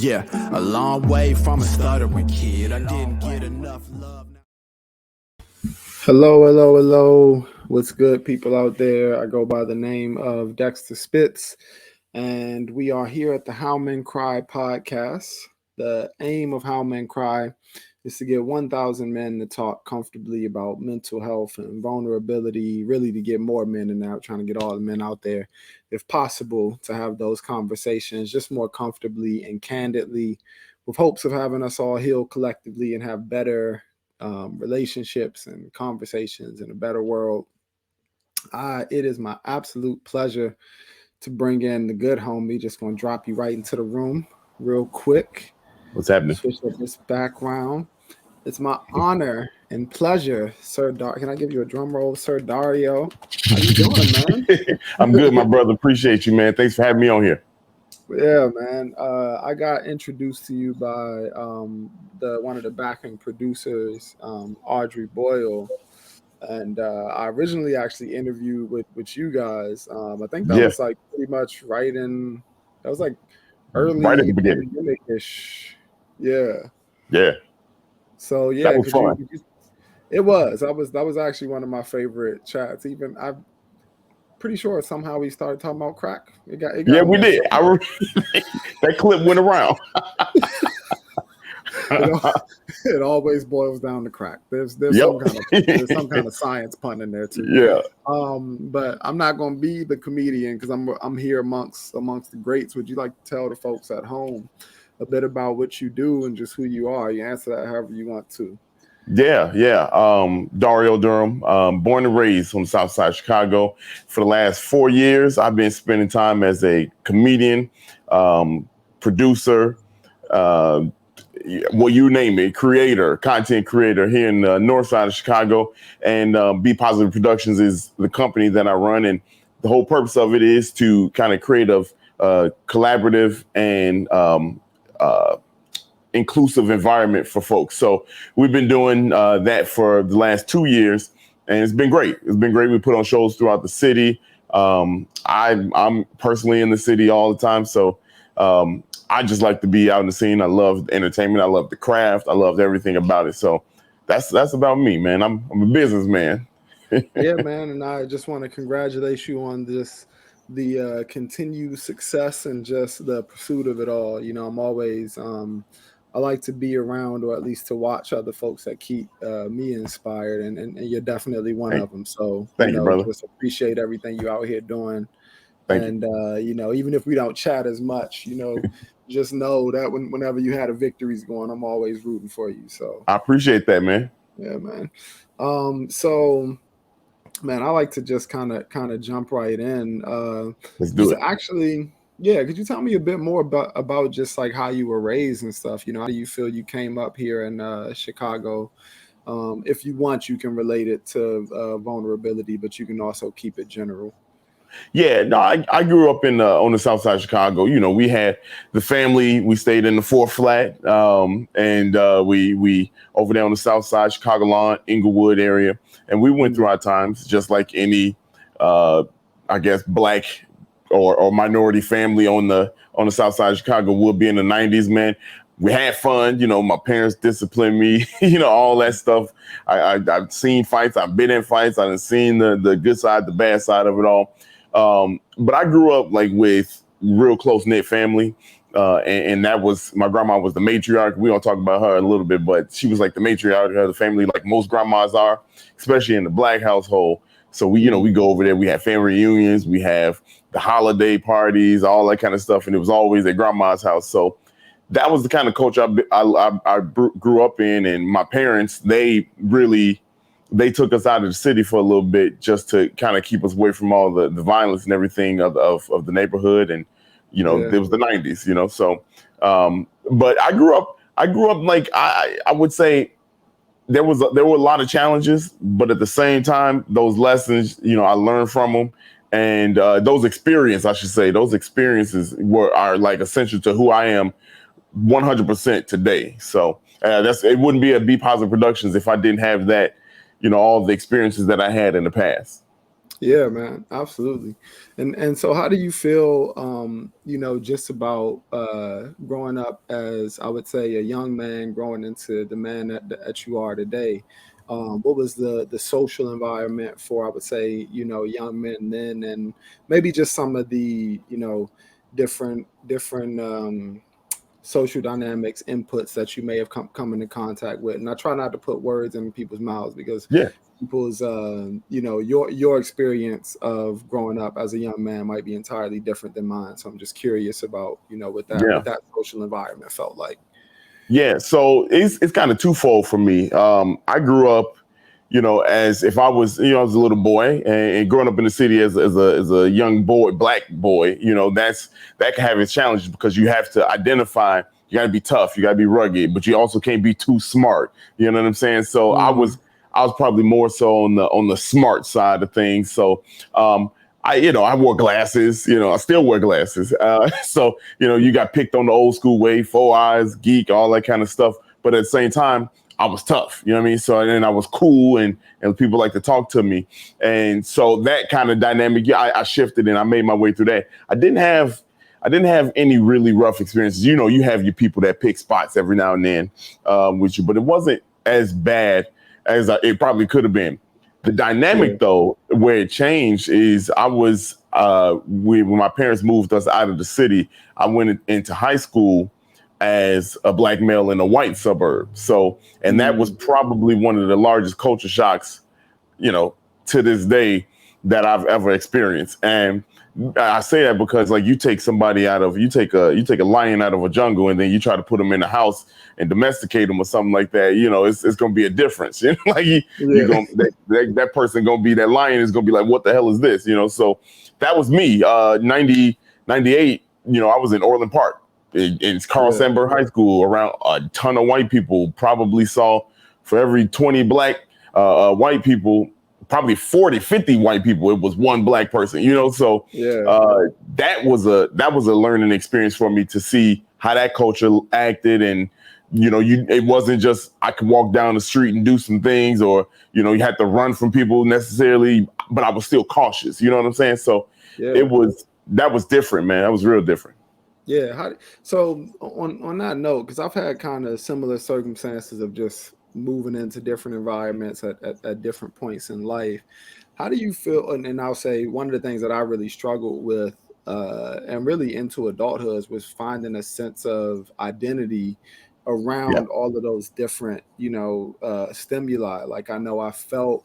Yeah, a long way from a stuttering kid. I didn't get enough love. Hello. What's good, people out there? I go by the name of Dxtr Spits, and we are here at the How Men Cry podcast. The aim of How Men Cry is to get 1,000 men to talk comfortably about mental health and vulnerability, really to get more men in out, trying to get all the men out there, if possible, to have those conversations just more comfortably and candidly, with hopes of having us all heal collectively and have better relationships and conversations in a better world. It is my absolute pleasure to bring in the good homie. Just going to drop you right into the room real quick. What's happening? Switch up this background. It's my honor and pleasure, Sir Dario. Can I give you a drum roll, Sir Dario? How you doing, man? I'm good, my brother. Appreciate you, man. Thanks for having me on here. Yeah, man. I got introduced to you by one of the backing producers, Audrey Boyle, and I originally actually interviewed with you guys. I think that was like pretty much right in early right at the beginning, pandemic-ish. Yeah. So yeah, that was fun. It was. That was actually one of my favorite chats. Even I'm pretty sure somehow we started talking about crack. It got yeah, we did. That clip went around. It always boils down to crack. There's some kind of science pun in there too. Yeah. But I'm not going to be the comedian because I'm here amongst the greats. Would you like to tell the folks at home a bit about what you do and just who you are? You answer that however you want to. Yeah. Dario Durham, born and raised on the South Side of Chicago. For the last 4 years, I've been spending time as a comedian, producer, well, you name it, content creator here in the north side of Chicago. And Be Positive Productions is the company that I run. And the whole purpose of it is to kind of create a collaborative and inclusive environment for folks. So we've been doing that for the last 2 years, and it's been great. We put on shows throughout the city. I'm personally in the city all the time. So I just like to be out in the scene. I love entertainment. I love the craft. I love everything about it. So that's about me, man. I'm a businessman. Yeah, man. And I just want to congratulate you on the continued success and just the pursuit of it all. You know, I'm always, I like to be around, or at least to watch other folks that keep me inspired. And you're definitely one of them. So, thank you, brother. Just appreciate everything you out here doing. Thank you. Even if we don't chat as much, just know that whenever you had a victories going, I'm always rooting for you. So I appreciate that, man. Yeah, man. So, man, I like to just kind of jump right in. Let's do it. Actually, yeah. Could you tell me a bit more about just like how you were raised and stuff? How do you feel you came up here in Chicago? If you want, you can relate it to vulnerability, but you can also keep it general. Yeah, no, I grew up on the south side of Chicago. We had the family. We stayed in the 4th flat, and we over there on the south side, Chicago Lawn, Inglewood area, and we went through our times just like any, I guess, black or minority family on the south side of Chicago would be in the 90s. Man, we had fun. My parents disciplined me. All that stuff. I've seen fights. I've been in fights. I've seen the good side, the bad side of it all. But I grew up like with real close knit family. And that was, my grandma was the matriarch. We don't talk about her a little bit, but she was like the matriarch of the family, like most grandmas are, especially in the black household. So we go over there, we have family reunions, we have the holiday parties, all that kind of stuff. And it was always at grandma's house. So that was the kind of culture I grew up in. And my parents, they took us out of the city for a little bit just to kind of keep us away from all the violence and everything of the neighborhood. And, It was the 90s, so, but I grew up like, I would say there were a lot of challenges, but at the same time, those lessons, I learned from them. And those experiences are like essential to who I am 100% today. So it wouldn't be a Be Positive Productions if I didn't have that, all the experiences that I had in the past. Yeah, man, absolutely. And so how do you feel just about growing up as, I would say, a young man growing into the man that you are today? What was the social environment for, I would say, young men then, and maybe just some of the, different social dynamics inputs that you may have come into contact with? And I try not to put words in people's mouths, because Yeah. people's your experience of growing up as a young man might be entirely different than mine. So I'm just curious about what Yeah. that social environment felt like. Yeah, so it's kind of twofold for me. I grew up, as if I was, I was a little boy, and growing up in the city as a young boy, black boy, that can have its challenges, because you have to identify. You got to be tough, you got to be rugged, but you also can't be too smart. You know what I'm saying? So Mm, I was probably more so on the smart side of things. So I wore glasses, I still wear glasses. So, you got picked on the old school way, 4 eyes, geek, all that kind of stuff. But at the same time, I was tough, you know what I mean? So, and then I was cool, and people like to talk to me. And so that kind of dynamic, yeah, I shifted and I made my way through that. I didn't have any really rough experiences. You have your people that pick spots every now and then with you, but it wasn't as bad as it probably could have been. The yeah. dynamic, though, where it changed is when my parents moved us out of the city, I went into high school as a black male in a white suburb. So, and that was Mm, probably one of the largest culture shocks, to this day, that I've ever experienced. And I say that because, like, you take a lion out of a jungle, and then you try to put him in a house and domesticate him or something like that. It's going to be a difference. Like you yeah. going that person going to be, that lion is going to be like, what the hell is this? So that was me. 98. I was in Orland Park in Carl Yeah. Sandburg High School, around a ton of white people. Probably saw, for every 20 black white people, probably 40, 50 white people, it was one black person, so Yeah. that was a learning experience for me, to see how that culture acted. And it wasn't just I could walk down the street and do some things, or you had to run from people necessarily, but I was still cautious, you know what I'm saying? So Yeah. that was different, man. That was real different. Yeah. So on that note, because I've had kind of similar circumstances of just moving into different environments at different points in life. How do you feel? And I'll say one of the things that I really struggled with, and really into adulthood, was finding a sense of identity Yeah. around all of those different, stimuli. Like, I know I felt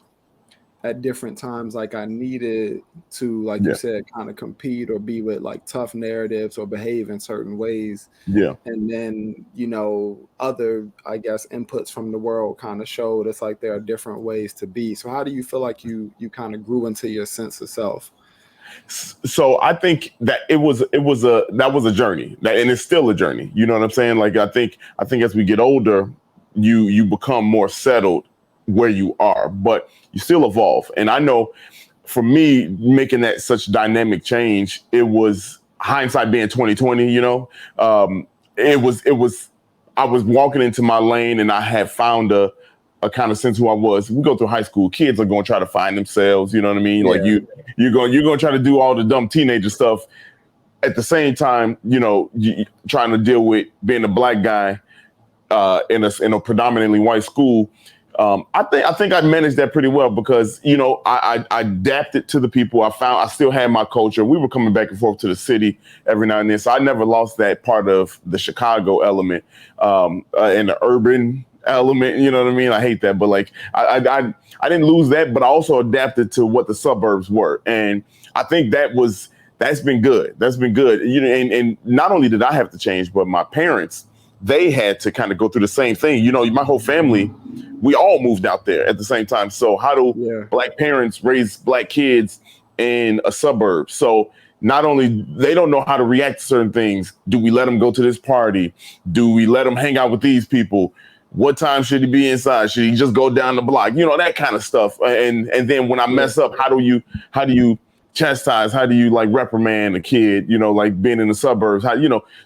at different times like I needed to, like you Yeah. said, kind of compete or be with like tough narratives or behave in certain ways. Yeah. And then, other, I guess, inputs from the world kind of showed it's like there are different ways to be. So how do you feel like you kind of grew into your sense of self? So I think that that was a journey, and it's still a journey. You know what I'm saying? Like, I think as we get older, you become more settled where you are, but you still evolve. And I know, for me, making that such dynamic change, it was hindsight being 2020. It was I was walking into my lane, and I had found a kind of sense who I was. We go through high school, kids are going to try to find themselves. You know what I mean? Like, Yeah. you're going to try to do all the dumb teenager stuff. At the same time, trying to deal with being a black guy in a predominantly white school. I think I managed that pretty well, because I adapted to the people. I still had my culture. We were coming back and forth to the city every now and then, so I never lost that part of the Chicago element, and the urban element. You know what I mean? I hate that, but like I didn't lose that, but I also adapted to what the suburbs were, and I think that's been good. That's been good. And not only did I have to change, but my parents, they had to kind of go through the same thing. My whole family, we all moved out there at the same time. So how do Yeah. black parents raise black kids in a suburb? So not only they don't know how to react to certain things. Do we let them go to this party? Do we let them hang out with these people? What time should he be inside? Should he just go down the block? That kind of stuff. And then when I Yeah. mess up, how do you chastise? How do you, like, reprimand a kid? Like being in the suburbs.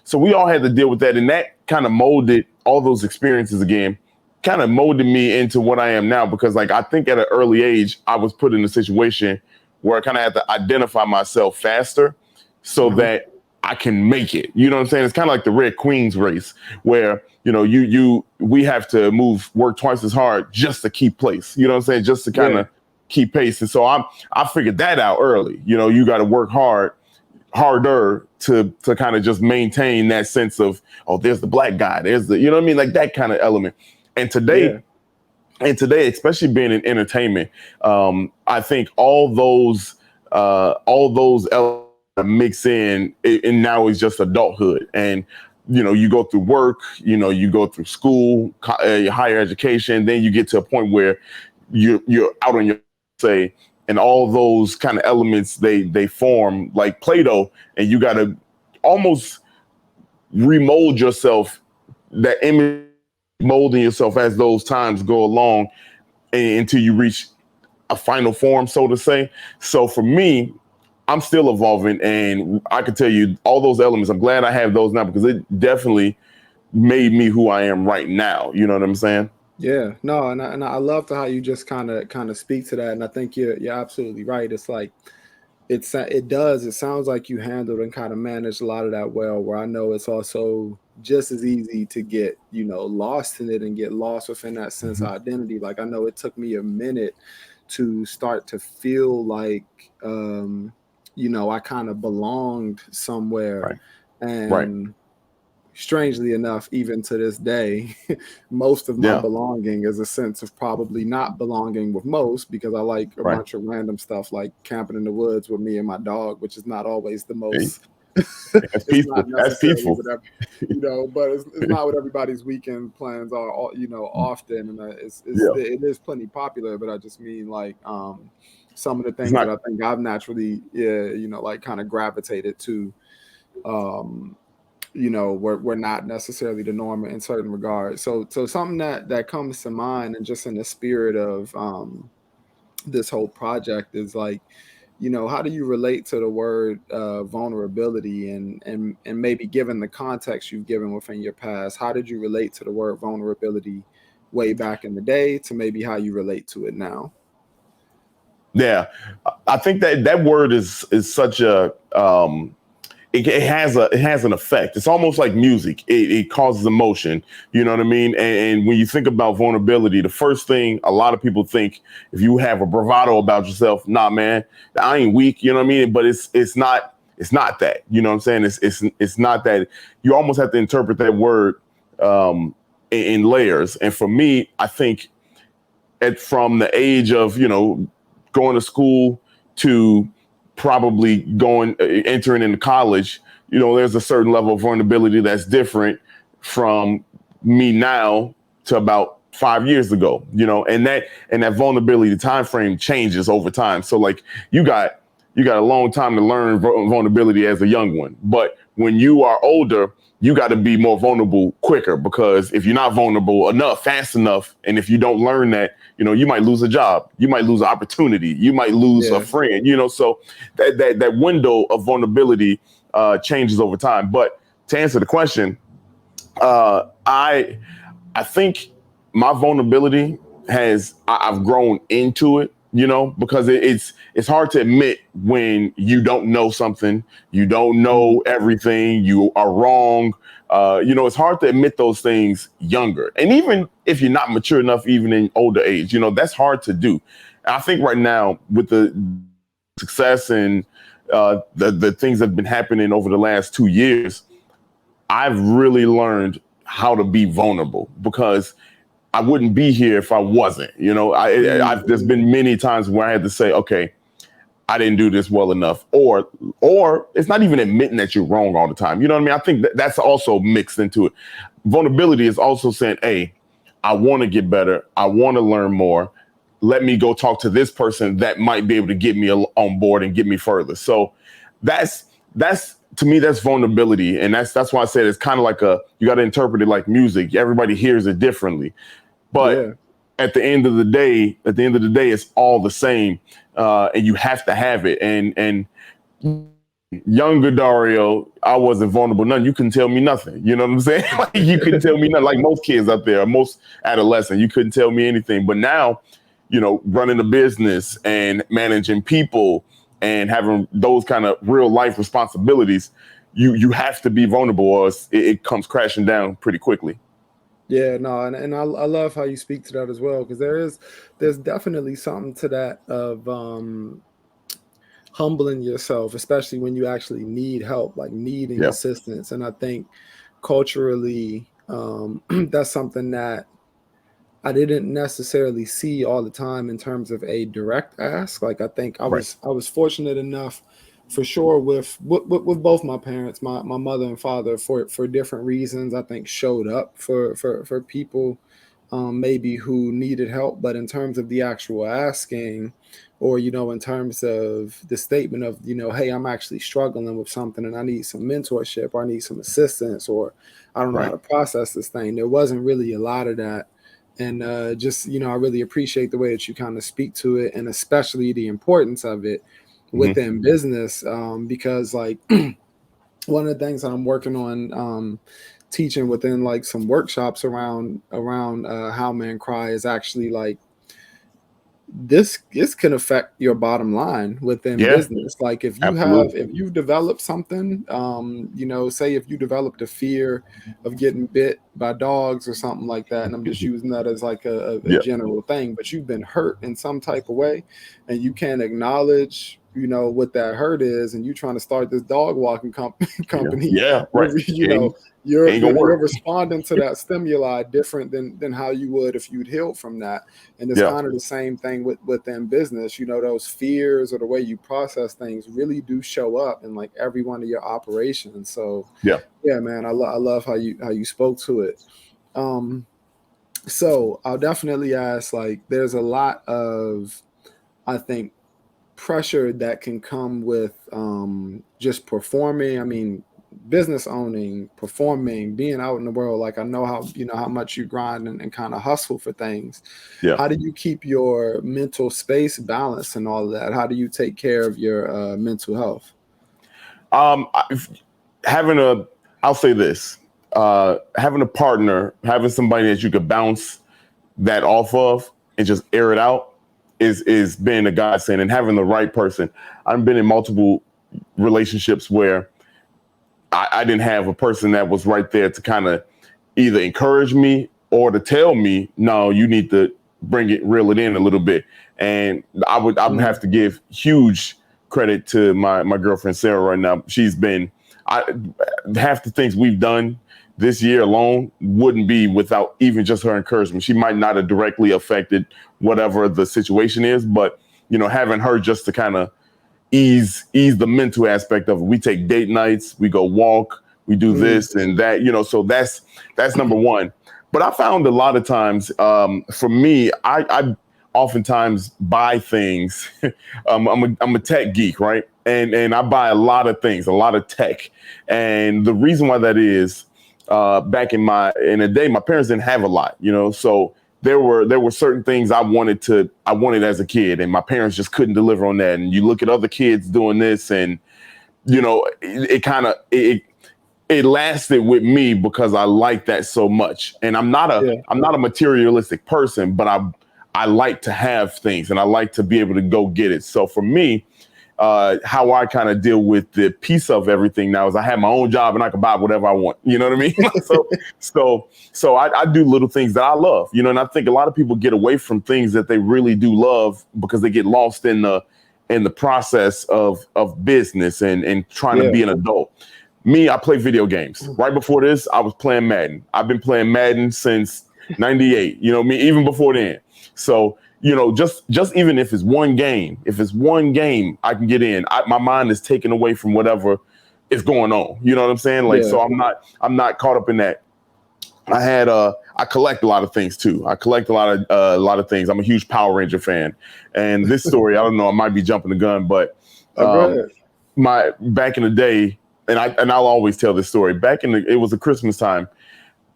So we all had to deal with that, and that kind of molded all those experiences again. Kind of molded me into what I am now, because, like, I think at an early age I was put in a situation where I kind of have to identify myself faster so that I can make it. You know what I'm saying? It's kind of like the Red Queens race where, we have to work twice as hard just to keep place. You know what I'm saying? Just to kind of keep pace. And so I figured that out early. You got to work harder to kind of just maintain that sense of, oh, there's the black guy. There's the, you know what I mean? Like that kind of element. And today, especially being in entertainment, I think all those elements mix in, and now it's just adulthood. And you go through work, you go through school, higher education, then you get to a point where you're out on your say, and all those kind of elements they form like Play-Doh, and you got to almost remold yourself, that image, molding yourself as those times go along until you reach a final form, so to say. So for me, I'm still evolving, and I can tell you all those elements. I'm glad I have those now because it definitely made me who I am right now. You know what I'm saying? Yeah, no, and I love how you just kind of speak to that, and I think you're absolutely right. It's like it sounds like you handled and kind of managed a lot of that well. Where I know it's also just as easy to get lost in it and get lost within that sense of identity. Like I know it took me a minute to start to feel like I kind of belonged somewhere, and strangely enough, even to this day, most of my belonging is a sense of probably not belonging with most, because I like a bunch of random stuff like camping in the woods with me and my dog, which is not always the most. That's peaceful. That's peaceful. But it's not what everybody's weekend plans are. Often, and it is plenty popular. But I just mean like some of the things that I think I've naturally, like kind of gravitated to. We're not necessarily the norm in certain regards. So something that comes to mind, and just in the spirit of this whole project, is like, how do you relate to the word vulnerability, and maybe given the context you've given within your past, how did you relate to the word vulnerability way back in the day to maybe how you relate to it now? Yeah, I think that word is such a it has an effect. It's almost like music. It causes emotion. You know what I mean? And when you think about vulnerability, the first thing a lot of people think, if you have a bravado about yourself, nah, man, I ain't weak. You know what I mean? But it's not that. You know what I'm saying? It's not that. You almost have to interpret that word in layers. And for me, I think from the age of going to school to probably entering into college, there's a certain level of vulnerability that's different from me now to about 5 years ago, and that vulnerability, the time frame changes over time. So like you got a long time to learn vulnerability as a young one, but when you are older, you got to be more vulnerable quicker, because if you're not vulnerable enough, fast enough, and if you don't learn that, you might lose a job, you might lose an opportunity, you might lose a friend, so that window of vulnerability changes over time. But to answer the question, I think my vulnerability I've grown into it, because it's hard to admit when you don't know something, you don't know everything, you are wrong. It's hard to admit those things younger. And even if you're not mature enough, even in older age, that's hard to do. And I think right now with the success and the things that have been happening over the last 2 years, I've really learned how to be vulnerable, because I wouldn't be here if I wasn't. There's been many times where I had to say, okay, I didn't do this well enough, or it's not even admitting that you're wrong all the time. You know what I mean? I think that's also mixed into it. Vulnerability is also saying, hey, I want to get better. I want to learn more. Let me go talk to this person that might be able to get me on board and get me further. So that's to me, that's vulnerability. And that's why I said it's kind of like you got to interpret it like music. Everybody hears it differently. But at the end of the day, it's all the same. And you have to have it. And younger Dario, I wasn't vulnerable. None. You couldn't tell me nothing. You know what I'm saying? You couldn't tell me nothing. Like most kids out there, most adolescents, you couldn't tell me anything. But now, running a business and managing people and having those kind of real life responsibilities, you have to be vulnerable, or it comes crashing down pretty quickly. Yeah, no, and I love how you speak to that as well, because there's definitely something to that of humbling yourself, especially when you actually need help, like needing Yeah. assistance. And I think culturally, that's something that I didn't necessarily see all the time in terms of a direct ask. Like I think I Right. was fortunate enough, for sure, with both my parents, my mother and father, for different reasons. I think showed up for people maybe who needed help, but in terms of the actual asking, or in terms of the statement of hey, I'm actually struggling with something and I need some mentorship, or I need some assistance, or I don't know how Right. to process this thing. There wasn't really a lot of that. And just I really appreciate the way that you kind of speak to it, and especially the importance of it within business, because like one of the things that I'm working on teaching within like some workshops around how men cry is actually like this can affect your bottom line within Yeah. business. Like if Absolutely. you've developed something, say if you developed a fear of getting bit by dogs or something like that, and I'm just using that as like a Yeah. general thing, but you've been hurt in some type of way and you can't acknowledge what that hurt is, and you trying to start this dog walking company. Yeah. Right. Ain't gonna You're work. responding to that stimuli different than how you would if you'd healed from that. And it's Yeah. kind of the same thing within business. Those fears or the way you process things really do show up in like every one of your operations. So Yeah. man, I love how you spoke to it. So I'll definitely ask, like, there's a lot of, I think, pressure that can come with just performing. I mean, business owning, performing, being out in the world. Like I know how much you grind and kind of hustle for things. Yeah. How do you keep your mental space balanced and all of that? How do you take care of your mental health? I'll say this, having a partner, having somebody that you could bounce that off of and just air it out is being a godsend, and having the right person. I've been in multiple relationships where I didn't have a person that was right there to kind of either encourage me or to tell me, no, you need to reel it in a little bit. And I would have to give huge credit to my girlfriend, Sarah, right now. She's been, half the things we've done this year alone wouldn't be without even just her encouragement. She might not have directly affected whatever the situation is, but having her just to kind of ease the mental aspect of it. We take date nights, we go walk, we do this and that, so that's number one. But I found a lot of times, for me, I oftentimes buy things. I'm a tech geek, right? And I buy a lot of things, a lot of tech. And the reason why that is, back in the day, my parents didn't have a lot, so there were certain things I wanted as a kid, and my parents just couldn't deliver on that. And you look at other kids doing this, and it lasted with me because I like that so much. And I'm not a materialistic person, but I like to have things and I like to be able to go get it. So for me, how I kind of deal with the piece of everything now is I have my own job and I can buy whatever I want. You know what I mean? So I do little things that I love, and I think a lot of people get away from things that they really do love because they get lost in the process of business and trying to be an adult. Me, I play video games. Right before this, I was playing Madden. I've been playing Madden since 98, even before then. So, just even if it's one game, I can get in. My mind is taken away from whatever is going on. You know what I'm saying? So I'm not caught up in that. I collect a lot of things too. I collect a lot of things. I'm a huge Power Ranger fan. And this story, I don't know, I might be jumping the gun, but back in the day, and I'll always tell this story. It was a Christmas time.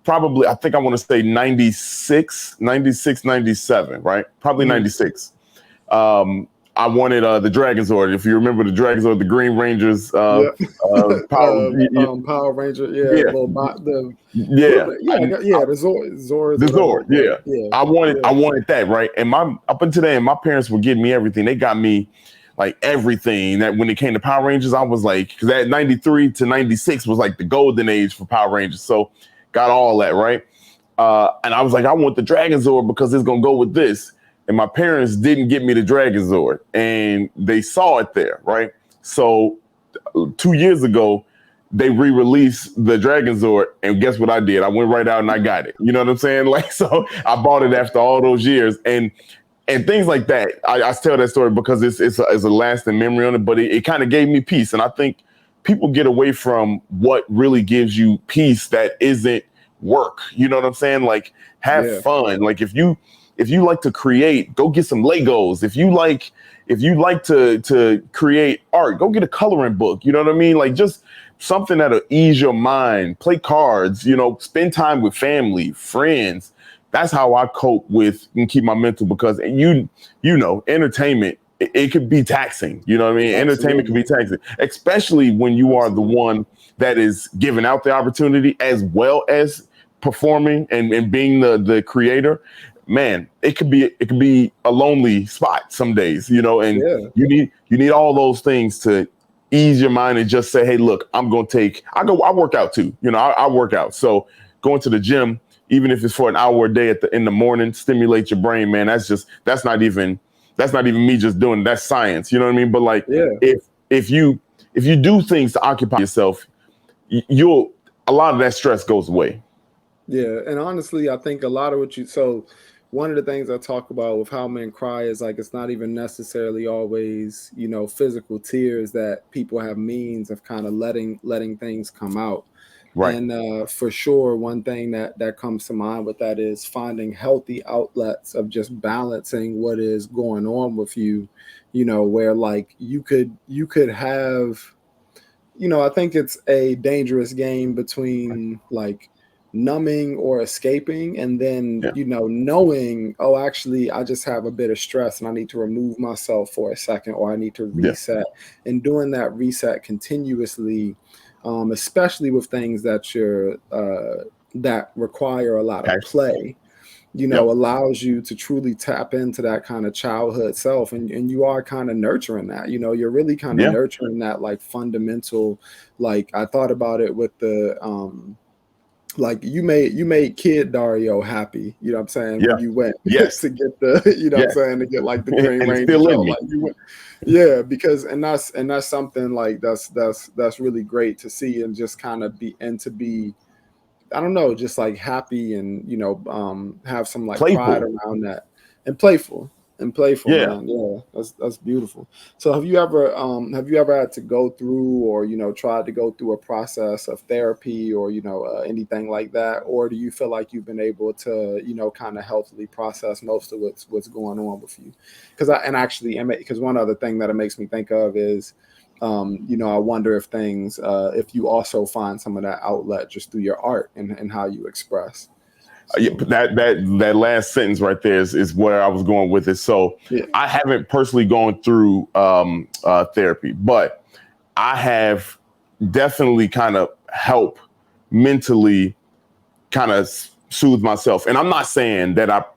Probably, I think I want to say 96, 97, right? Probably 96. I wanted the Dragon Zord. If you remember the Dragon Zord, the Green Rangers Yeah. power. Power Ranger. Yeah. Yeah, Little the yeah, the Zords, the whatever. Zord. Yeah, Yeah. I Yeah. wanted that, right? And up until then, my parents were getting me everything. They got me like everything. That when it came to Power Rangers, I was like, because that 93 to 96 was like the golden age for Power Rangers. So got all that, right? And I was like, I want the Dragon Zord because it's gonna go with this. And my parents didn't get me the Dragon Zord, and they saw it there, right? So 2 years ago, they re-released the Dragon Zord, and guess what I did? I went right out and I got it. You know what I'm saying? Like, so I bought it after all those years, and things like that. I tell that story because it's a lasting memory on it, but it kind of gave me peace. And I think people get away from what really gives you peace that isn't work. You know what I'm saying? Like, have fun. Like, if you like to create, go get some Legos. If you like to create art, go get a coloring book. You know what I mean? Like, just something that'll ease your mind. Play cards, spend time with family, friends. That's how I cope with and keep my mental, because entertainment, it could be taxing. You know what I mean? Absolutely. Entertainment can be taxing, especially when you are the one that is giving out the opportunity as well as performing and being the creator. Man, it could be a lonely spot some days, and you need all those things to ease your mind and just say, hey, look, I work out too. I work out. So going to the gym, even if it's for an hour a day in the morning, stimulate your brain, man. That's not even me just doing it. That's science. You know what I mean? But like, if you do things to occupy yourself, a lot of that stress goes away. Yeah. And honestly, I think a lot of one of the things I talk about with How Men Cry is like, it's not even necessarily always, physical tears, that people have means of kind of letting things come out. Right. And for sure, one thing that comes to mind with that is finding healthy outlets of just balancing what is going on with you, where like you could have, I think it's a dangerous game between like numbing or escaping, and then knowing, oh, actually I just have a bit of stress and I need to remove myself for a second, or I need to reset, and doing that reset continuously, especially with things that that require a lot of play, allows you to truly tap into that kind of childhood self, and you are kind of nurturing that, you're really kind of nurturing that like fundamental, like I thought about it with the like you made kid Dario happy, you know what I'm saying? When you went to get the, you know what I'm saying, to get like the Green Ranger belt, like you went, because and that's something like that's really great to see, and just kind of be I don't know, just like happy, and have some like playful pride around that, and playful, man. Yeah, that's beautiful. So have you ever had to go through, or tried to go through a process of therapy, or anything like that, or do you feel like you've been able to kind of healthily process most of what's going on with you? Because one other thing that it makes me think of is I wonder if you also find some of that outlet just through your art and how you express. So. That last sentence right there is where I was going with it. So I haven't personally gone through therapy, but I have definitely kind of helped mentally kind of soothe myself. And I'm not saying that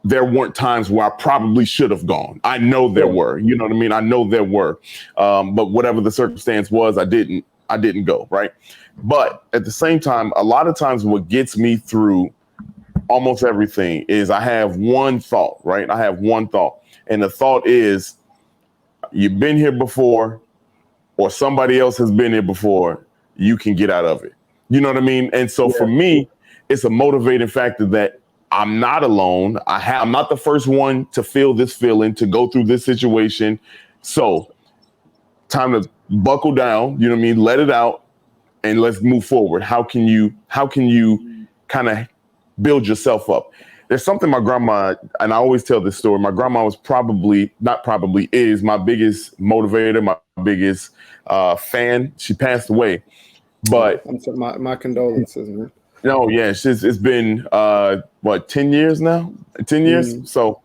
there weren't times where I probably should have gone. I know there were, you know what I mean? I know there were, but whatever the circumstance was, I didn't go, right? But at the same time, a lot of times what gets me through almost everything is I have one thought, right? I have one thought. And the thought is, you've been here before, or somebody else has been here before, you can get out of it. You know what I mean? And so for me, it's a motivating factor that I'm not alone. I'm not the first one to feel this feeling, to go through this situation. So time to buckle down, you know what I mean? Let it out and let's move forward. How can you kind of build yourself up? There's something my grandma, and I always tell this story, my grandma was is my biggest motivator, my biggest fan. She passed away, but my condolences, man. No, yeah, it's been 10 years now? 10 years? So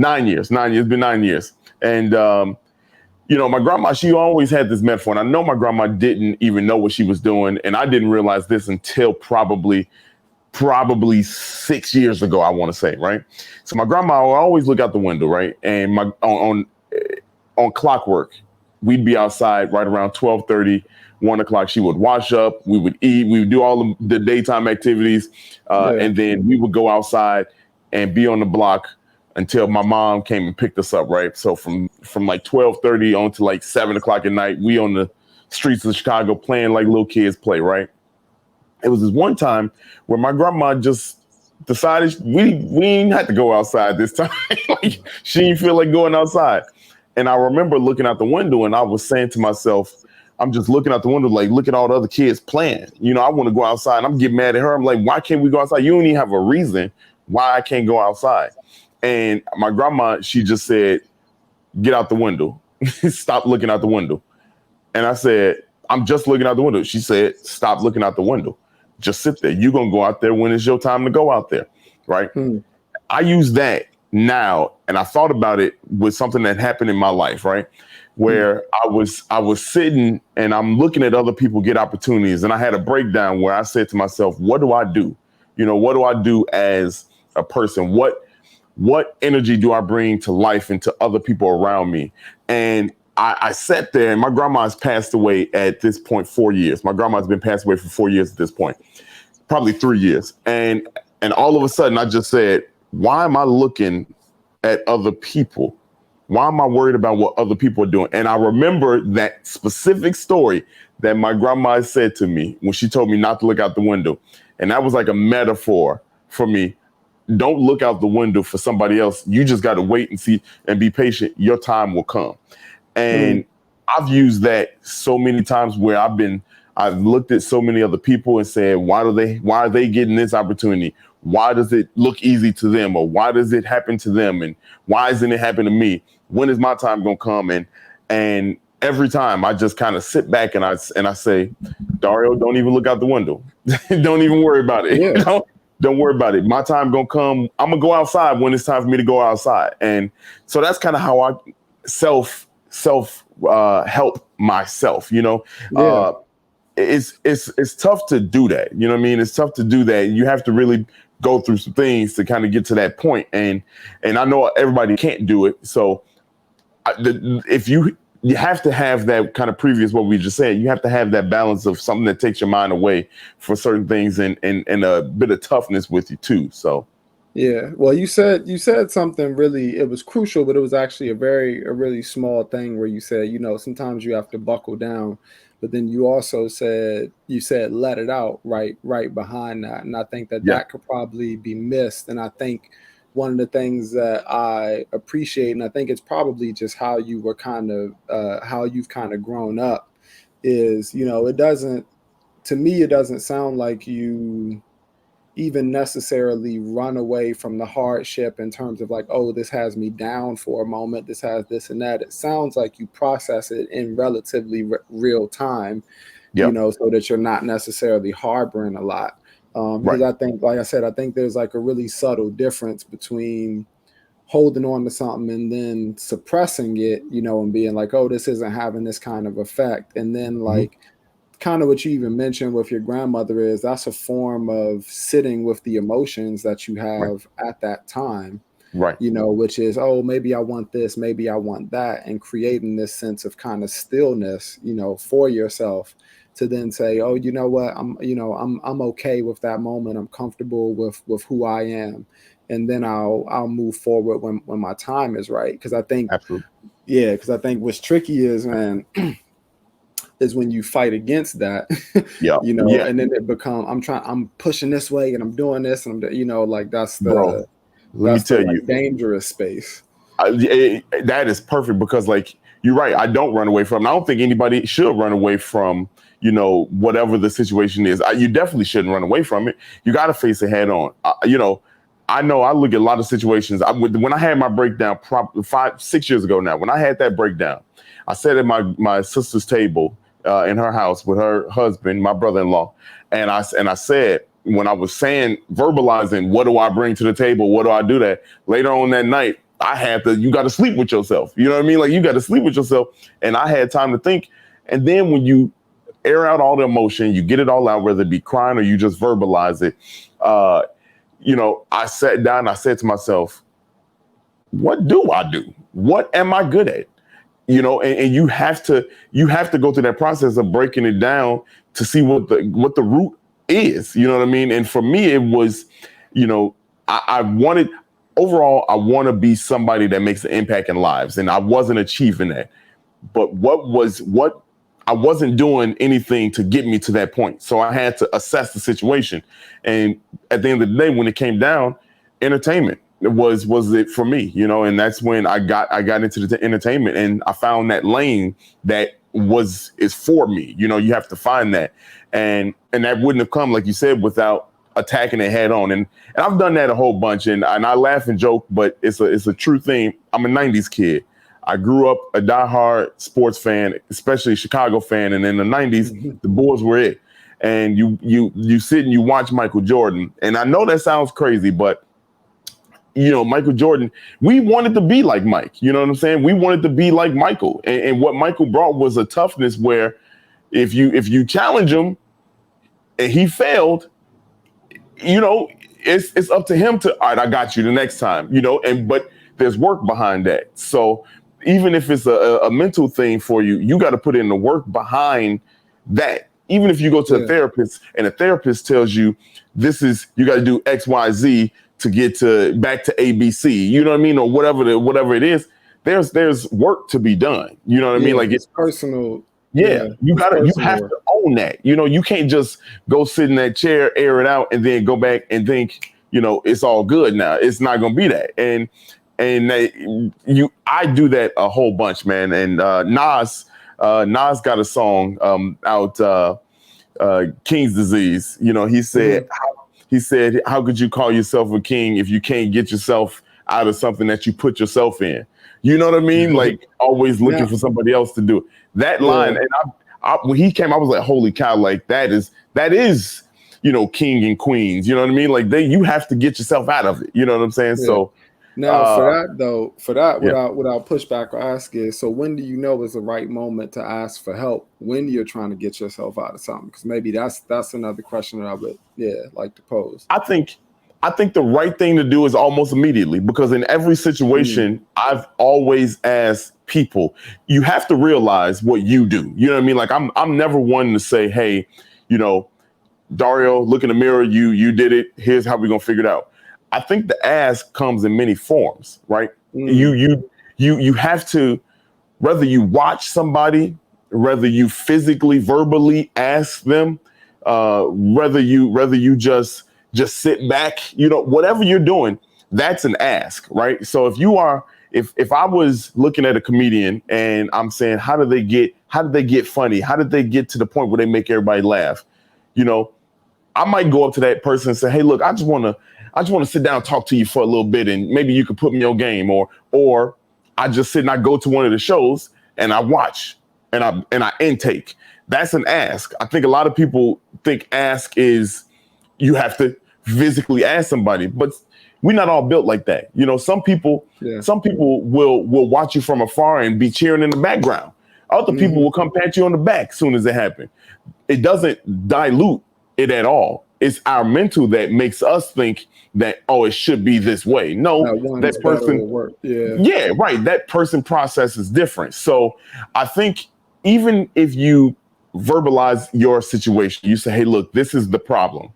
9 years. 9 years. It's been 9 years. And, my grandma, she always had this metaphor. And I know my grandma didn't even know what she was doing. And I didn't realize this until probably 6 years ago, I want to say, right? So my grandma would always look out the window, right? And on clockwork, we'd be outside right around 12:30, 1 o'clock. She would wash up, we would eat, we would do all the daytime activities. And then we would go outside and be on the block until my mom came and picked us up, right? So from like 12:30 on to like 7 o'clock at night, we on the streets of Chicago playing like little kids play, right? It was this one time where my grandma just decided we didn't have to go outside this time. Like, she didn't feel like going outside. And I remember looking out the window and I was saying to myself, I'm just looking out the window, like, look at all the other kids playing. I want to go outside. I'm getting mad at her. I'm like, why can't we go outside? You don't even have a reason why I can't go outside. And my grandma, she just said, get out the window. Stop looking out the window. And I said, I'm just looking out the window. She said, stop looking out the window. Just sit there. You're going to go out there when it's your time to go out there, right? I use that now, and I thought about it with something that happened in my life, right? Where I was sitting and I'm looking at other people get opportunities, and I had a breakdown where I said to myself, what do I do? What do I do as a person? What energy do I bring to life and to other people around me? And I sat there, and my grandma has passed away at this point 4 years. My grandma's been passed away for 4 years at this point, probably 3 years. And all of a sudden I just said, why am I looking at other people? Why am I worried about what other people are doing? And I remember that specific story that my grandma said to me when she told me not to look out the window. And that was like a metaphor for me. Don't look out the window for somebody else. You just got to wait and see and be patient. Your time will come. And I've used that so many times where I've looked at so many other people and said, why are they getting this opportunity? Why does it look easy to them? Or why does it happen to them? And why isn't it happening to me? When is my time going to come? And every time I just kind of sit back and I say, Dario, don't even look out the window. Don't even worry about it. Yeah. Don't worry about it. My time going to come. I'm going to go outside when it's time for me to go outside. And so that's kind of how I self help myself, it's tough to do that. You know what I mean? It's tough to do that. You have to really go through some things to kind of get to that point. And I know everybody can't do it. So if you have to have that kind of previous, what we just said, you have to have that balance of something that takes your mind away for certain things and a bit of toughness with you too. So. Yeah. Well, you said something really, it was crucial, but it was actually a really small thing where you said, sometimes you have to buckle down, but then you also said let it out right behind that. And I think that could probably be missed. And I think one of the things that I appreciate, and I think it's probably just how you were how you've kind of grown up is, it doesn't sound like you even necessarily run away from the hardship in terms of like, oh, this has me down for a moment, this has this and that. It sounds like you process it in relatively real time, so that you're not necessarily harboring a lot. Because I think, like I said, I think there's like a really subtle difference between holding on to something and then suppressing it, and being like, oh, this isn't having this kind of effect. And then like, kind of what you even mentioned with your grandmother is that's a form of sitting with the emotions that you have at that time, which is, oh, maybe I want this, maybe I want that, and creating this sense of kind of stillness, for yourself to then say, oh, you know what, I'm okay with that moment. I'm comfortable with who I am. And then I'll move forward when my time is right. Cause I think, what's tricky is, man, is when you fight against that, and then it becomes, I'm pushing this way and I'm doing this and that's the, dangerous space. That is perfect because like, you're right. I don't run away from, I don't think anybody should run away from, whatever the situation is. You definitely shouldn't run away from it. You got to face it head on. I know I look at a lot of situations. When I had my breakdown 5-6 years ago now, when I had that breakdown, I sat at my sister's table in her house with her husband, my brother-in-law. And I said, when I was verbalizing, what do I bring to the table? What do I do that? Later on that night, you got to sleep with yourself. You know what I mean? Like, you got to sleep with yourself. And I had time to think. And then when you air out all the emotion, you get it all out, whether it be crying or you just verbalize it. I sat down and I said to myself, what do I do? What am I good at? And you have to go through that process of breaking it down to see what the root is. You know what I mean? And for me, it was, I want to be somebody that makes an impact in lives. And I wasn't achieving that. But I wasn't doing anything to get me to that point. So I had to assess the situation. And at the end of the day, when it came down, entertainment was it for me, and that's when I got into the entertainment, and I found that lane that is for me. You have to find that. And that wouldn't have come, like you said, without attacking it head on. And I've done that a whole bunch, and I laugh and joke, but it's a true thing. I'm a 90s kid. I grew up a diehard sports fan, especially a Chicago fan. And in the 90s, the Bulls were it. And you sit and you watch Michael Jordan. And I know that sounds crazy, but Michael Jordan, we wanted to be like Mike. You know what I'm saying? We wanted to be like Michael. And what Michael brought was a toughness where if you challenge him and he failed, it's up to him to, all right, I got you the next time, but there's work behind that. So even if it's a mental thing for you, you got to put in the work behind that. Even if you go to a therapist and a therapist tells you you got to do X, Y, Z to get back to ABC, you know what I mean? Or whatever it is, there's work to be done. You know what I mean? Like, it's personal. Yeah, you have to own that. You can't just go sit in that chair, air it out, and then go back and think, it's all good now. It's not going to be that. And I do that a whole bunch, man. And Nas got a song out, King's Disease. He said, how could you call yourself a king if you can't get yourself out of something that you put yourself in? You know what I mean? Like, always looking for somebody else to do it. That line, and I when he came, I was like, holy cow, like that is king and queens. You know what I mean? Like, you have to get yourself out of it. You know what I'm saying? Yeah. So now without pushback, I ask is, so when do you know is the right moment to ask for help when you're trying to get yourself out of something? Because maybe that's another question that I would like to pose. I think the right thing to do is almost immediately, because in every situation, I've always asked people, you have to realize what you do. You know what I mean? Like, I'm never one to say, hey, Dario, look in the mirror, you did it. Here's how we're gonna figure it out. I think the ask comes in many forms, right? You have to, whether you watch somebody, whether you physically, verbally ask them, whether you just sit back, whatever you're doing, that's an ask, right? So if I was looking at a comedian and I'm saying, how did they get funny? How did they get to the point where they make everybody laugh? I might go up to that person and say, hey, look, I just want to sit down and talk to you for a little bit, and maybe you could put me on game, or I just sit and I go to one of the shows and I watch and I intake. That's an ask. I think a lot of people think ask is you have to physically ask somebody, but we're not all built like that. Some people will watch you from afar and be cheering in the background. Other people will come pat you on the back as soon as it happens. It doesn't dilute it at all. It's our mental that makes us think that, oh, it should be this way. No, that person, right. That person process is different. So I think even if you verbalize your situation, you say, hey, look, this is the problem.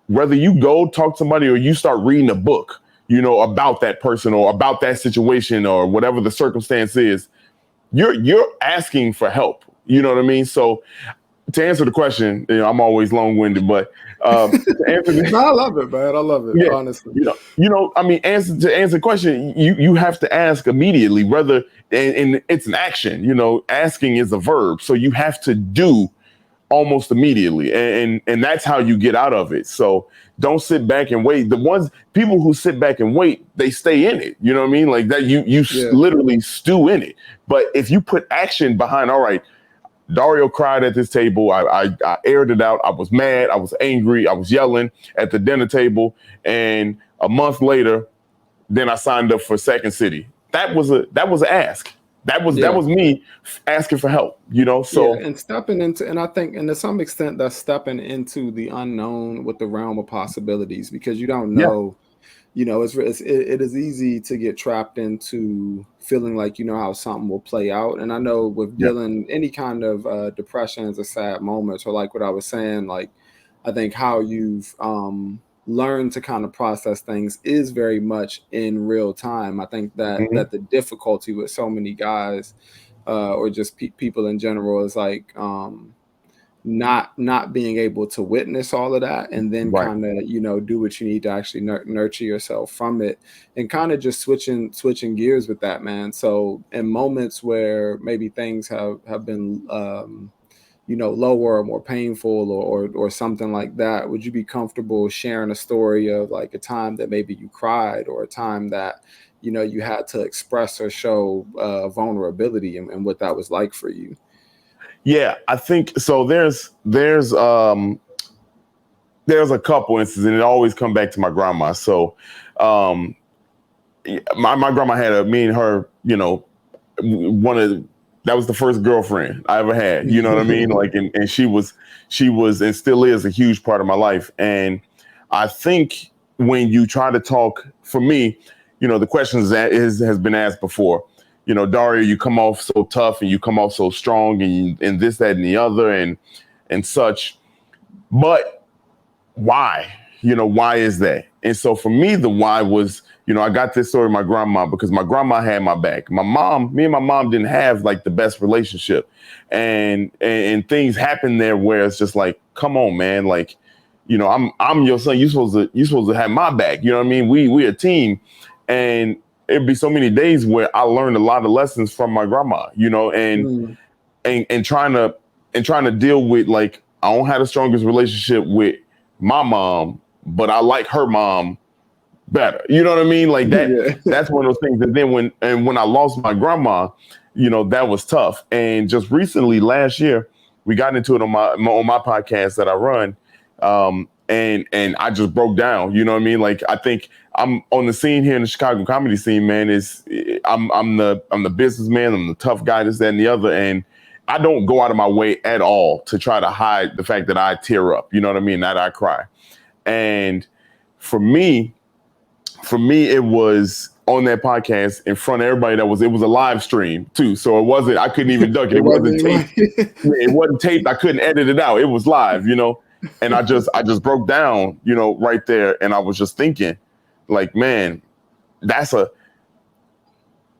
Whether you go talk to somebody or you start reading a book, about that person or about that situation or whatever the circumstance is, you're asking for help. You know what I mean? So to answer the question, I'm always long-winded, but to answer I love it, man. I love it, honestly. Answer the question, you have to ask immediately, and it's an action. Asking is a verb, so you have to do almost immediately, and that's how you get out of it. So don't sit back and wait. People who sit back and wait, they stay in it. You know what I mean? Like that, you literally stew in it. But if you put action behind, all right, Dario cried at this table. I aired it out. I was mad. I was angry. I was yelling at the dinner table. And a month later, then I signed up for Second City. That was an ask. That was me asking for help, So and stepping into, and I think, and to some extent, that's stepping into the unknown with the realm of possibilities, because you don't know. It is easy to get trapped into feeling like how something will play out. And I know with dealing any kind of depressions or sad moments, or like what I was saying, like I think how you've learned to kind of process things is very much in real time. I think that the difficulty with so many guys or just people in general is like not being able to witness all of that, and then kind of do what you need to actually nurture yourself from it, and kind of just switching gears with that, man. So in moments where maybe things have been lower or more painful or something like that, would you be comfortable sharing a story of like a time that maybe you cried, or a time that you had to express or show vulnerability, and what that was like for you? Yeah, I think so. There's a couple instances, and it always come back to my grandma. So my grandma had me and her, that was the first girlfriend I ever had. You know what I mean? Like, and she was and still is a huge part of my life. And I think when you try to talk, for me, the questions that has been asked before. Dario, you come off so tough and you come off so strong, and this, that, and the other, and such. But why? Why is that? And so for me, the why was, I got this story of my grandma because my grandma had my back. Me and my mom didn't have like the best relationship, and things happen there where it's just like, come on, man, like, I'm your son. You supposed to have my back. You know what I mean? We a team, and it'd be so many days where I learned a lot of lessons from my grandma, and trying to deal with, like, I don't have the strongest relationship with my mom, but I like her mom better. You know what I mean? Like that, that's one of those things. And then when I lost my grandma, that was tough. And just recently, last year, we got into it on my podcast that I run. And I just broke down, you know what I mean? Like, I think I'm on the scene here in the Chicago comedy scene, man. I'm the businessman, I'm the tough guy, this, that, and the other. And I don't go out of my way at all to try to hide the fact that I tear up, you know what I mean? That I cry. And for me, it was on that podcast in front of everybody. It was a live stream too. So I couldn't even duck it. It wasn't taped. It wasn't taped. I couldn't edit it out. It was live, And I just broke down, right there. And I was just thinking, like, man,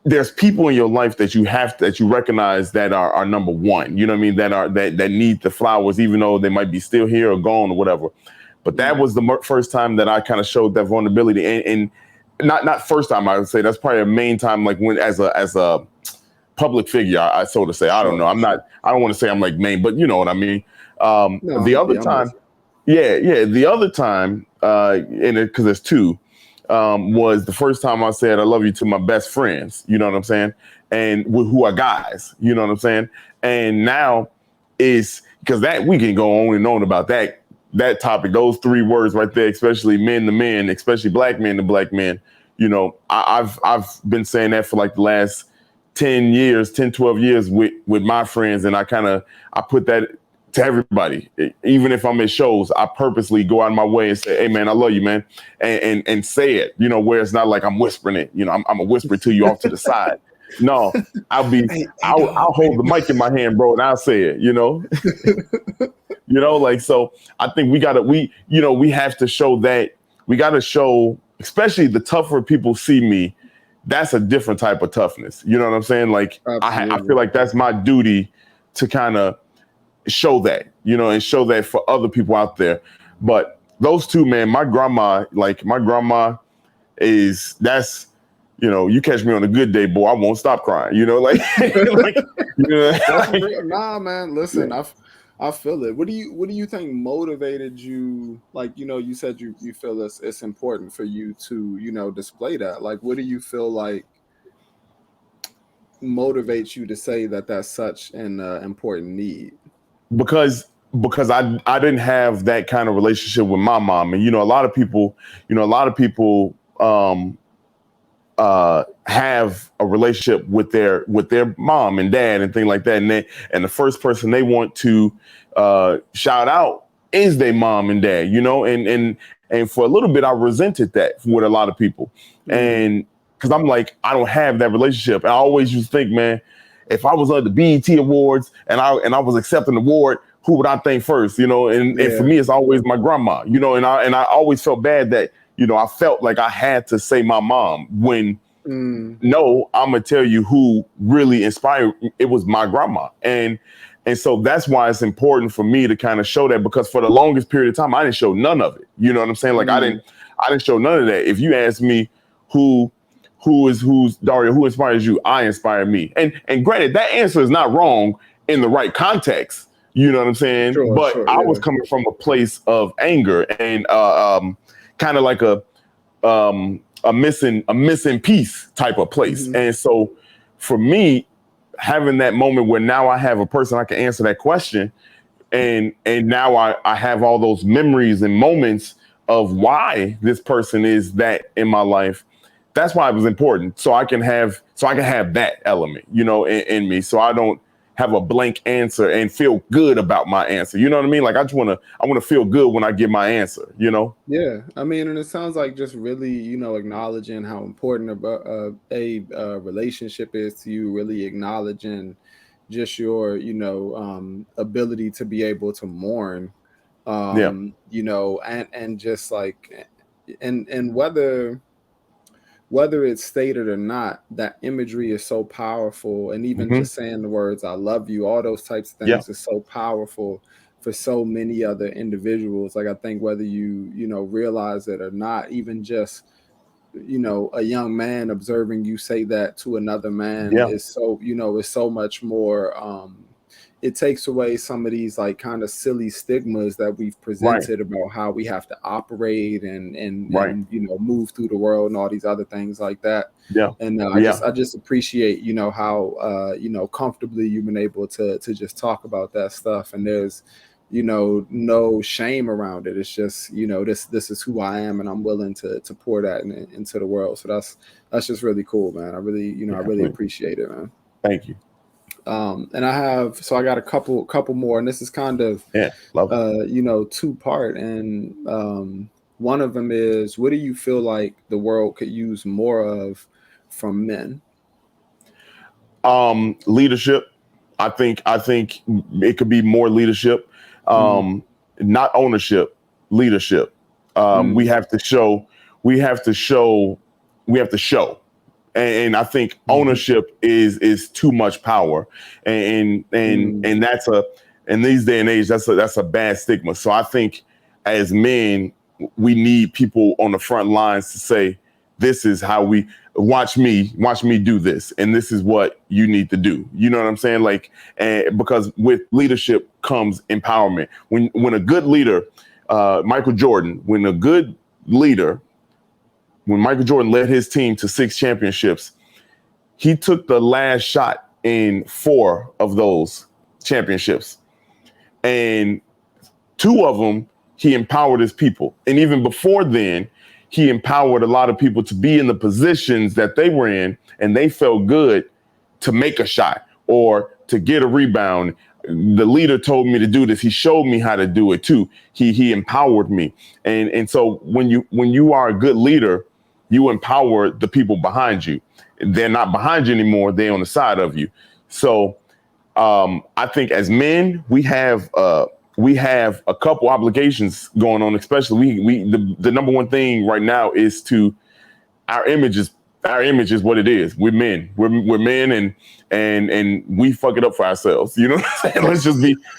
there's people in your life that you recognize that are number one, you know what I mean? That need the flowers, even though they might be still here or gone or whatever. But that was the first time that I kind of showed that vulnerability, and not first time, I would say. That's probably a main time, like when as a public figure, I so to say. I don't know. I don't want to say I'm like main, but you know what I mean. The other time, the other time, because there's two, was the first time I said I love you to my best friends. You know what I'm saying? And who are guys. You know what I'm saying? And now is because that we can go on and on about that topic, those three words right there, especially men to men, especially black men to black men. I've been saying that for like the last 10, 12 years with my friends. And I put that to everybody. Even if I'm at shows, I purposely go out of my way and say, hey man, I love you, man. And say it, where it's not like I'm whispering it, I'm a whisper to you off to the side. No, I'll hold the mic in my hand, bro, and I'll say it, like, so I think we have to show that. We got to show, especially the tougher people see me, that's a different type of toughness. You know what I'm saying? Like, I feel like that's my duty to kind of show that, and show that for other people out there. But those two, man, my grandma that's, you catch me on a good day, boy, I won't stop crying, Nah, man, listen, I feel it. What do you think motivated you? Like, you said you feel it's important for you to, display that. Like, what do you feel like motivates you to say that that's such an important need? Because I didn't have that kind of relationship with my mom. And, a lot of people have a relationship with their mom and dad and things like that, and the first person they want to shout out is their mom and dad, and for a little bit I resented that with a lot of people, and because I'm like, I don't have that relationship. And I always used to think, man, if I was on the BET Awards and I was accepting an award, who would I thank first? And for me, it's always my grandma, and I always felt bad that, I felt like I had to say my mom when no, I'm gonna tell you who really inspired. It was my grandma. And so that's why it's important for me to kind of show that, because for the longest period of time, I didn't show none of it. You know what I'm saying? Like I didn't show none of that. If you ask me who's Dario, who inspires you, I inspire me. And granted, that answer is not wrong in the right context. You know what I'm saying? Sure, I was coming from a place of anger and kind of like a missing piece type of place. And so for me, having that moment where now I have a person I can answer that question, and now I have all those memories and moments of why this person is that in my life. That's why it was important. So I can have that element, in me. So I don't have a blank answer and feel good about my answer. You know what I mean? Like I want to feel good when I give my answer, Yeah. I mean, and it sounds like just really, acknowledging how important a relationship is to you, really acknowledging just your, ability to be able to mourn, and just like, and whether it's stated or not, that imagery is so powerful. And even just saying the words, I love you, all those types of things is so powerful for so many other individuals. Like, I think whether you realize it or not, even just, a young man observing you say that to another man is so, is so much more, it takes away some of these like kind of silly stigmas that we've presented about how we have to operate and move through the world and all these other things like that. And I just appreciate how comfortably you've been able to just talk about that stuff, and there's no shame around it. It's just this is who I am, and I'm willing to pour that into the world. So that's just really cool, man. I really I really appreciate it, man. Thank you. And I got a couple more, and this is kind of two-part, and one of them is, what do you feel like the world could use more of from men? Leadership. I think it could be more leadership, not ownership, leadership. We have to show. And I think ownership is too much power, and that's in these day and age, that's a bad stigma. So I think as men, we need people on the front lines to say, this is how we watch me do this, and this is what you need to do. You know what I'm saying? Like, because with leadership comes empowerment. When a good leader, Michael Jordan, when Michael Jordan led his team to 6 championships, he took the last shot in 4 of those championships. And 2 of them, he empowered his people. And even before then, he empowered a lot of people to be in the positions that they were in, and they felt good to make a shot or to get a rebound. The leader told me to do this. He showed me how to do it too. He empowered me. And so when you are a good leader, you empower the people behind you. They're not behind you anymore. They're on the side of you. So I think as men, we have a couple obligations going on, especially the number one thing right now is our image is what it is. We're men. We're men, and we fuck it up for ourselves. You know what I'm saying?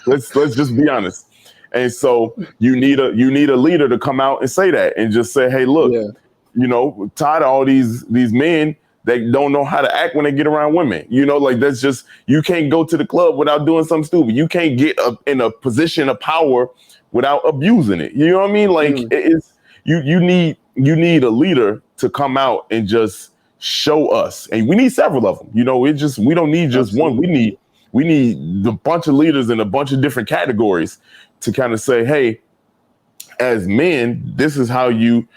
Let's just be honest. And so you need a leader to come out and say that, and just say, hey, look, tired of all these men that don't know how to act when they get around women. Like, that's just, you can't go to the club without doing something stupid. You can't get in a position of power without abusing it. You know what I mean? Like, you need a leader to come out and just show us. And we need several of them. We don't need just one. We need a bunch of leaders in a bunch of different categories to kind of say, hey, as men, this is how you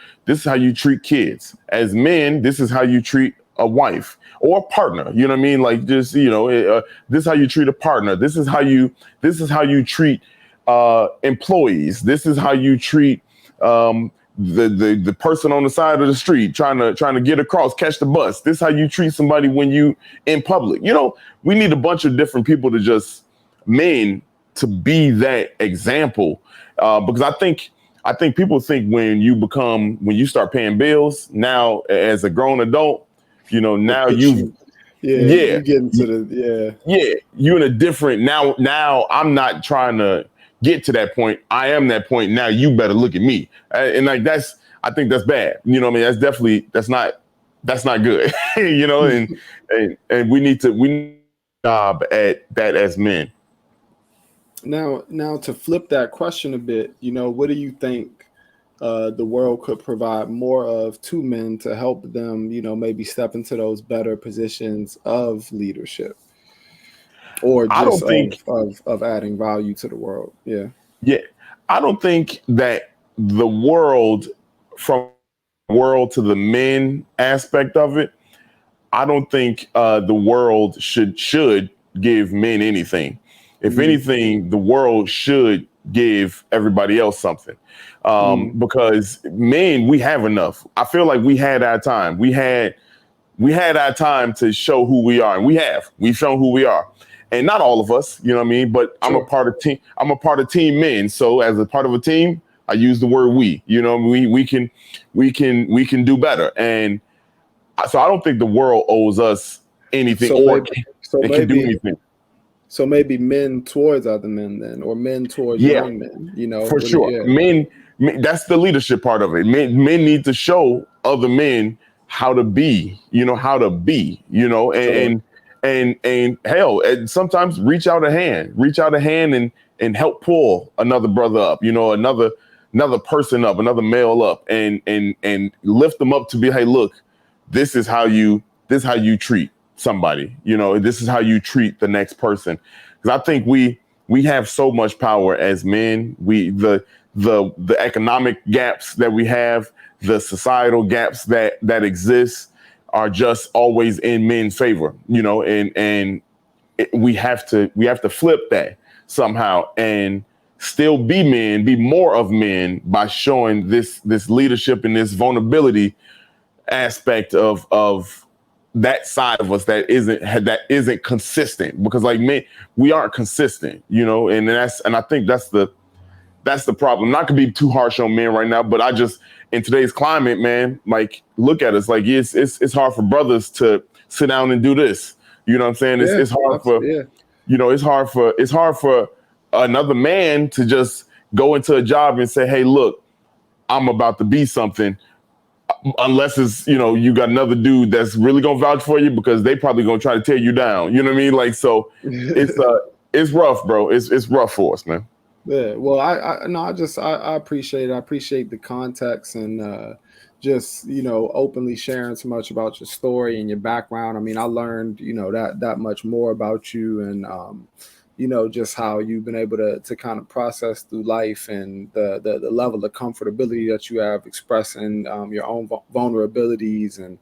treat kids. As men, this is how you treat a wife or a partner. You know what I mean? Like just, this is how you treat a partner. This is how you treat employees. This is how you treat the person on the side of the street trying to get across, catch the bus. This is how you treat somebody when you in public. We need a bunch of different people men to be that example. Because I think people think when you start paying bills now as a grown adult, now you get into you're in a different now I'm not trying to get to that point. I am that point. Now you better look at me. And like I think that's bad. You know what I mean? That's definitely that's not good. And we need to job at that as men. Now to flip that question a bit, what do you think the world could provide more of to men to help them, maybe step into those better positions of leadership, or just of adding value to the world? Yeah. I don't think that the world, from world to the men aspect of it, I don't think the world should give men anything. If anything, the world should give everybody else something. Because men, we have enough. I feel like we had our time. We had our time to show who we are, and we've shown who we are. And not all of us, you know what I mean? But sure. I'm a part of team men. So as a part of a team, I use the word we. We can do better. And so I don't think the world owes us anything can do anything. So maybe men towards other men then, or men towards young men, For sure. Men, that's the leadership part of it. Men need to show other men how to be, and hell, and sometimes reach out a hand and help pull another brother up, another person up, another male up, and lift them up to be, hey, look, this is how you treat somebody, this is how you treat the next person. Because I think we have so much power as men. The economic gaps that we have, the societal gaps that exist are just always in men's favor, and we have to flip that somehow and still be more of men by showing this leadership and this vulnerability aspect of that side of us that isn't consistent, because like men, we aren't consistent, and I think that's the problem. Not to be too harsh on men right now, but in today's climate, man, like look at us, like it's hard for brothers to sit down and do this. You know what I'm saying? It's hard for it's hard for another man to just go into a job and say, hey, look, I'm about to be something. Unless it's, you got another dude that's really gonna vouch for you, because they probably gonna try to tear you down. You know what I mean? Like, so it's rough, bro. It's rough for us, man. Yeah. Well, I appreciate it. I appreciate the context and just, openly sharing so much about your story and your background. I mean, I learned, that much more about you, and just how you've been able to kind of process through life, and the level of comfortability that you have expressing your own vulnerabilities and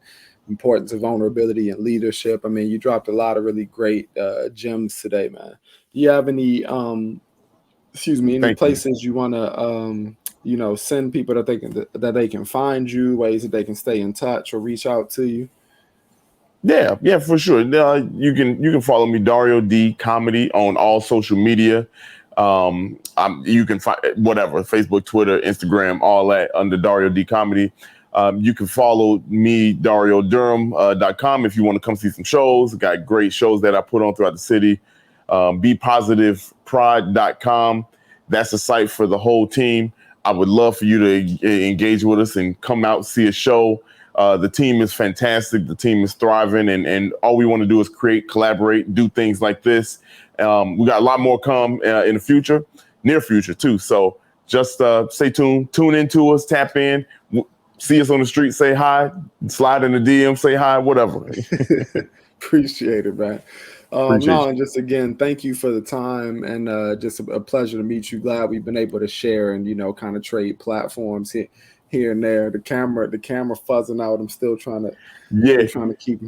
importance of vulnerability and leadership. I mean, you dropped a lot of really great gems today, man. Do you have any, any places you want to, send people that they can find you, ways that they can stay in touch or reach out to you? Yeah, for sure. You can follow me, Dario D Comedy, on all social media. You can find whatever, Facebook, Twitter, Instagram, all that under Dario D Comedy. You can follow me, DarioDurham.com, if you want to come see some shows. Got great shows that I put on throughout the city. BePositiveProd.com. That's the site for the whole team. I would love for you to engage with us and come out, see a show. The team is fantastic. The team is thriving, and all we want to do is create, collaborate, do things like this. We got a lot more come in the future, near future too. So just stay tuned, tune into us, tap in. see us on the street, say hi, slide in the DM, say hi, whatever. Appreciate it, man. Appreciate you. And just again, thank you for the time, and just a pleasure to meet you. Glad we've been able to share and kind of trade platforms here and there. The camera fuzzing out. I'm still trying to keep.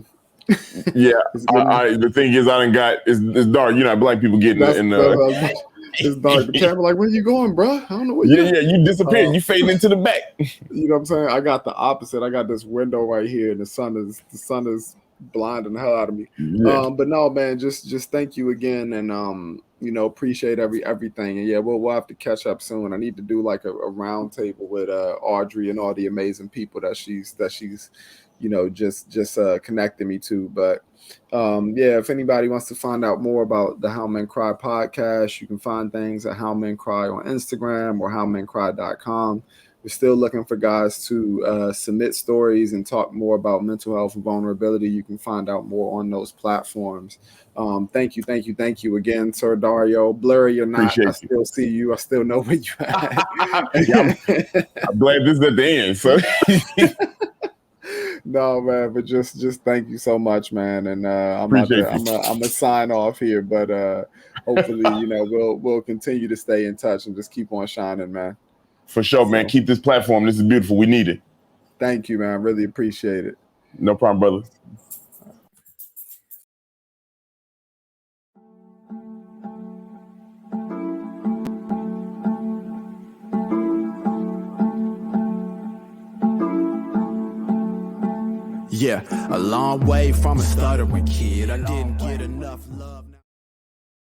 Yeah, the thing is, I done got it's dark. Black people getting it's dark. The camera like, where you going, bro? I don't know where you disappeared. You fading into the back. You know what I'm saying? I got the opposite. I got this window right here, and the sun is blinding the hell out of me. Yeah. But no, man, just thank you again, and appreciate everything. And yeah, we'll have to catch up soon. I need to do like a round table with Audrey and all the amazing people that she's just connecting me to. But yeah, if anybody wants to find out more about the How Men Cry podcast, you can find things at How Men Cry on Instagram or howmencry.com. We're still looking for guys to submit stories and talk more about mental health and vulnerability. You can find out more on those platforms. Thank you again, Sir Dario. Blurry or not, I still see you. I still know where you're at. I'm glad this is at the end. So. No, man, but just thank you so much, man. And I'm gonna sign off here, but hopefully, we'll continue to stay in touch and just keep on shining, man. For sure, man. Keep this platform. This is beautiful. We need it. Thank you, man. I really appreciate it. No problem, brother. Yeah, a long way from a stuttering kid. I didn't get enough love.